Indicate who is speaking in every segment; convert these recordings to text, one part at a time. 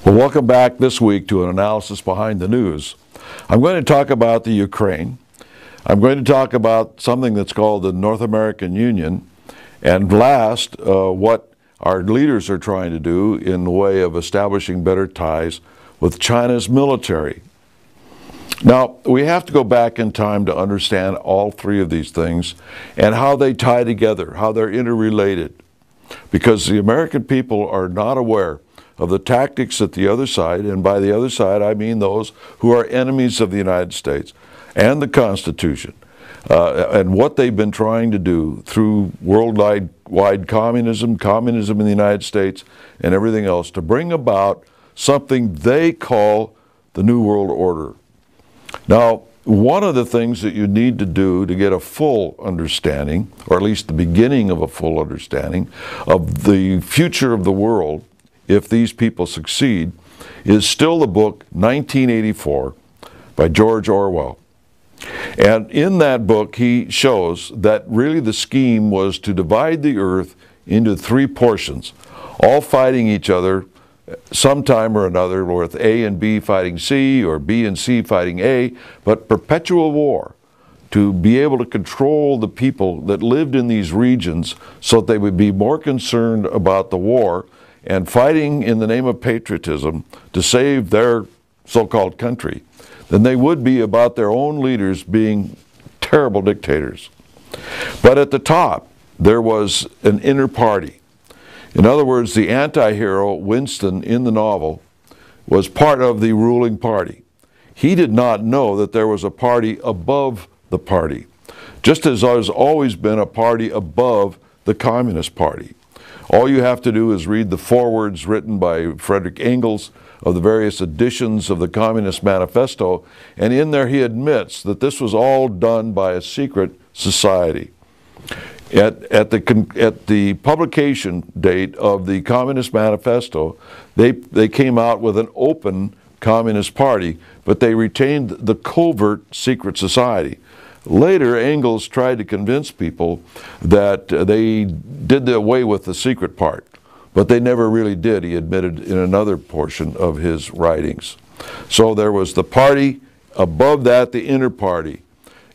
Speaker 1: Well, welcome back this week to an analysis behind the news. I'm going to talk about the Ukraine. I'm going to talk about something that's called the North American Union. And last, what our leaders are trying to do in the way of establishing better ties with China's military. Now, we have to go back in time to understand all three of these things and how they tie together, how they're interrelated. Because the American people are not aware of the tactics at the other side, and by the other side I mean those who are enemies of the United States and the Constitution, and what they've been trying to do through worldwide communism in the United States, and everything else to bring about something they call the New World Order. Now, one of the things that you need to do to get a full understanding, or at least the beginning of a full understanding, of the future of the world, if these people succeed, is still the book 1984 by George Orwell. And in that book, he shows that really the scheme was to divide the earth into three portions, all fighting each other sometime or another, with A and B fighting C, or B and C fighting A, but perpetual war to be able to control the people that lived in these regions so that they would be more concerned about the war and fighting in the name of patriotism to save their so-called country than they would be about their own leaders being terrible dictators. But at the top, there was an inner party. In other words, the anti-hero, Winston, in the novel, was part of the ruling party. He did not know that there was a party above the party, just as there's always been a party above the Communist Party. All you have to do is read the forewords written by Frederick Engels of the various editions of the Communist Manifesto, and in there he admits that this was all done by a secret society. At the publication date of the Communist Manifesto, they came out with an open Communist Party, but they retained the covert secret society. Later, Engels tried to convince people that they did away with the secret part, but they never really did, he admitted in another portion of his writings. So there was the party, above that the inner party,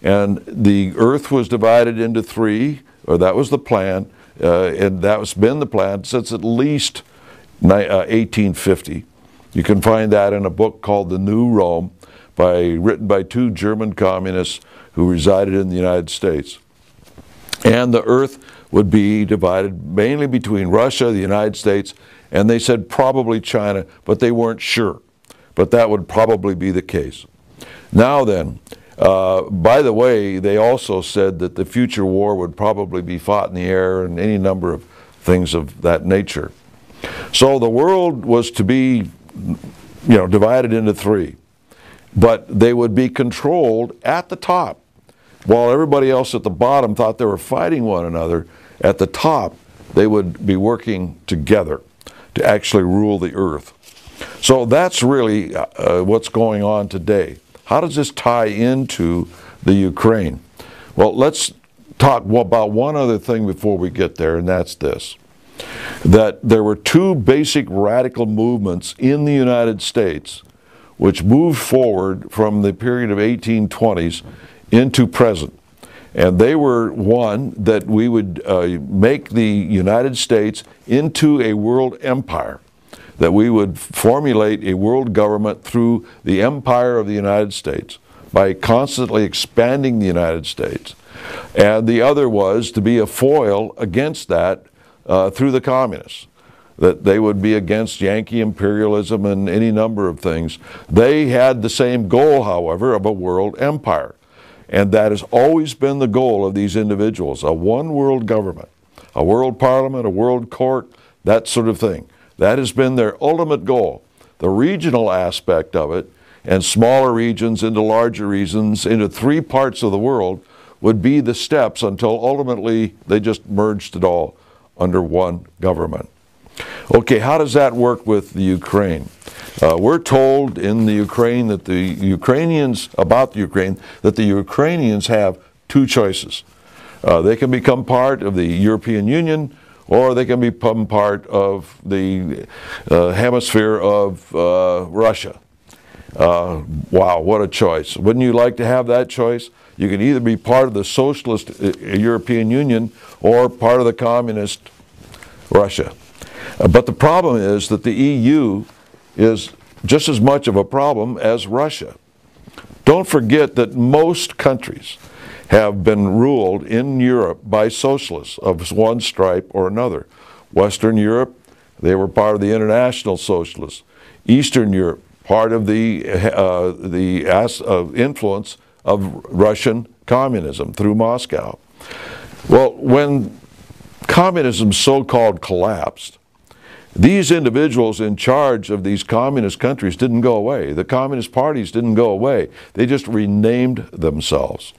Speaker 1: and the earth was divided into three, or that was the plan, and that's been the plan since at least 1850. You can find that in a book called The New Rome, written by two German communists who resided in the United States. And the earth would be divided mainly between Russia, the United States, and they said probably China, but they weren't sure. But that would probably be the case. Now then, by the way, they also said that the future war would probably be fought in the air and any number of things of that nature. So the world was to be, divided into three. But they would be controlled at the top. While everybody else at the bottom thought they were fighting one another, at the top they would be working together to actually rule the earth. So that's really what's going on today. How does this tie into the Ukraine? Well, let's talk about one other thing before we get there, and that's this. That there were two basic radical movements in the United States which moved forward from the period of 1820s into present. And they were, one, that we would make the United States into a world empire, that we would formulate a world government through the empire of the United States by constantly expanding the United States. And the other was to be a foil against that through the communists, that they would be against Yankee imperialism and any number of things. They had the same goal, however, of a world empire. And that has always been the goal of these individuals, a one world government, a world parliament, a world court, that sort of thing. That has been their ultimate goal. The regional aspect of it, and smaller regions into larger regions, into three parts of the world, would be the steps until ultimately they just merged it all under one government. Okay, how does that work with the Ukraine? We're told in the Ukraine that the Ukrainians have two choices. They can become part of the European Union, or they can become part of the hemisphere of Russia. Wow, what a choice. Wouldn't you like to have that choice? You can either be part of the socialist European Union or part of the communist Russia. But the problem is that the EU is just as much of a problem as Russia. Don't forget that most countries have been ruled in Europe by socialists of one stripe or another. Western Europe, they were part of the international socialists. Eastern Europe, part of the influence of Russian communism through Moscow. Well, when communism so-called collapsed, these individuals in charge of these communist countries didn't go away. The communist parties didn't go away. They just renamed themselves.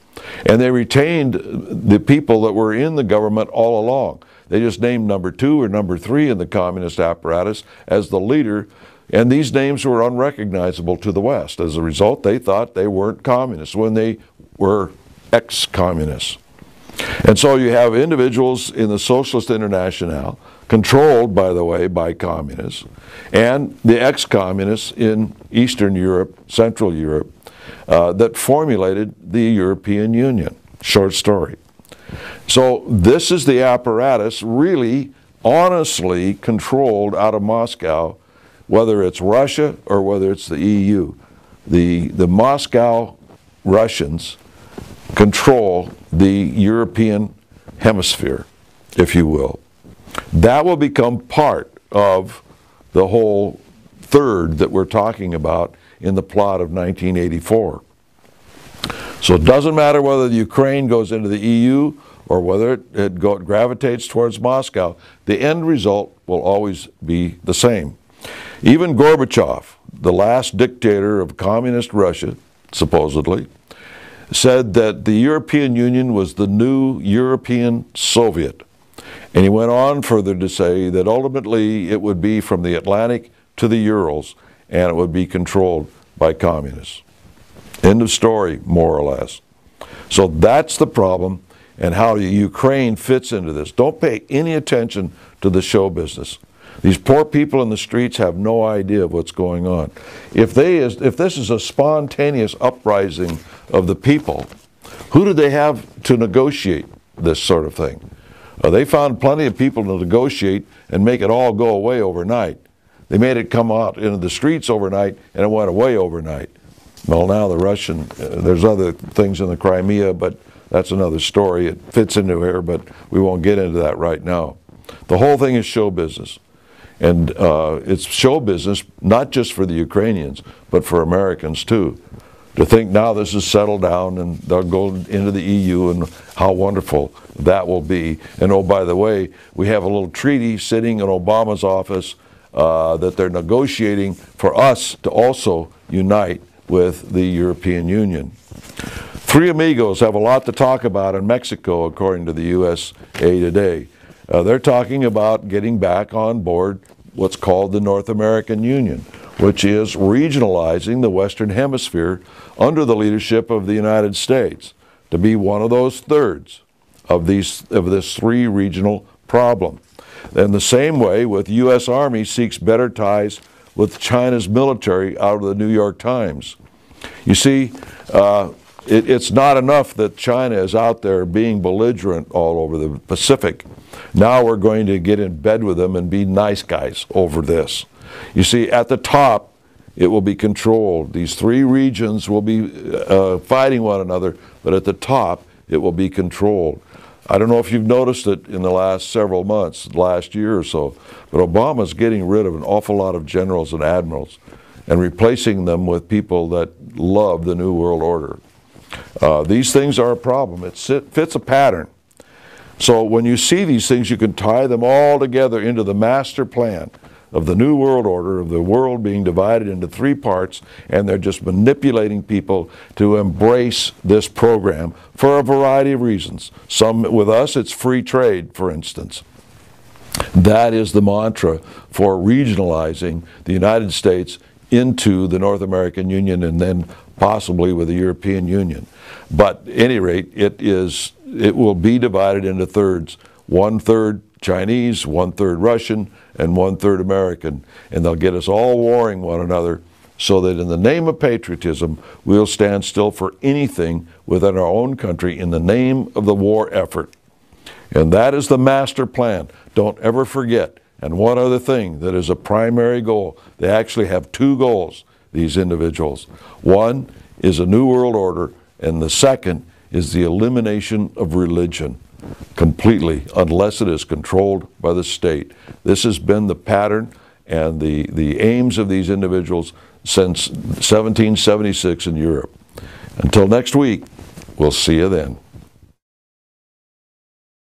Speaker 1: And they retained the people that were in the government all along. They just named number 2 or number 3 in the communist apparatus as the leader, and these names were unrecognizable to the West. As a result, they thought they weren't communists when they were ex-communists. And so you have individuals in the Socialist International, controlled, by the way, by communists, and the ex-communists in Eastern Europe, Central Europe, that formulated the European Union. Short story. So this is the apparatus really honestly controlled out of Moscow, whether it's Russia or whether it's the EU. The Moscow Russians control the European hemisphere, if you will. That will become part of the whole third that we're talking about in the plot of 1984. So it doesn't matter whether the Ukraine goes into the EU or whether it gravitates towards Moscow, the end result will always be the same. Even Gorbachev, the last dictator of communist Russia, supposedly, said that the European Union was the new European Soviet. And he went on further to say that ultimately it would be from the Atlantic to the Urals, and it would be controlled by communists. End of story, more or less. So that's the problem, and how Ukraine fits into this. Don't pay any attention to the show business. These poor people in the streets have no idea of what's going on. If this is a spontaneous uprising of the people, who do they have to negotiate this sort of thing? They found plenty of people to negotiate and make it all go away overnight. They made it come out into the streets overnight, and it went away overnight. Well, now the Russian, there's other things in the Crimea, but that's another story. It fits into here, but we won't get into that right now. The whole thing is show business. And it's show business not just for the Ukrainians, but for Americans too. To think now this is settled down and they'll go into the EU and how wonderful that will be. And oh, by the way, we have a little treaty sitting in Obama's office that they're negotiating for us to also unite with the European Union. Three amigos have a lot to talk about in Mexico, according to the USA Today. They're talking about getting back on board what's called the North American Union, which is regionalizing the Western Hemisphere under the leadership of the United States to be one of those thirds of this three regional problem. In the same way, with U.S. Army seeks better ties with China's military out of the New York Times. You see, it's not enough that China is out there being belligerent all over the Pacific. Now we're going to get in bed with them and be nice guys over this. You see, at the top, it will be controlled. These three regions will be fighting one another, but at the top, it will be controlled. I don't know if you've noticed it in the last several months, last year or so, but Obama's getting rid of an awful lot of generals and admirals and replacing them with people that love the New World Order. These things are a problem. It fits a pattern. So when you see these things, you can tie them all together into the master plan of the New World Order, of the world being divided into three parts, and they're just manipulating people to embrace this program for a variety of reasons. Some, with us, it's free trade, for instance. That is the mantra for regionalizing the United States into the North American Union and then possibly with the European Union. But at any rate, it will be divided into thirds. 1/3 Chinese, 1/3 Russian, and 1/3 American. And they'll get us all warring one another so that in the name of patriotism, we'll stand still for anything within our own country in the name of the war effort. And that is the master plan. Don't ever forget. And one other thing that is a primary goal. They actually have two goals, these individuals. One is a new world order, and the second is the elimination of religion completely, unless it is controlled by the state. This has been the pattern and the aims of these individuals since 1776 in Europe. Until next week, we'll see you then.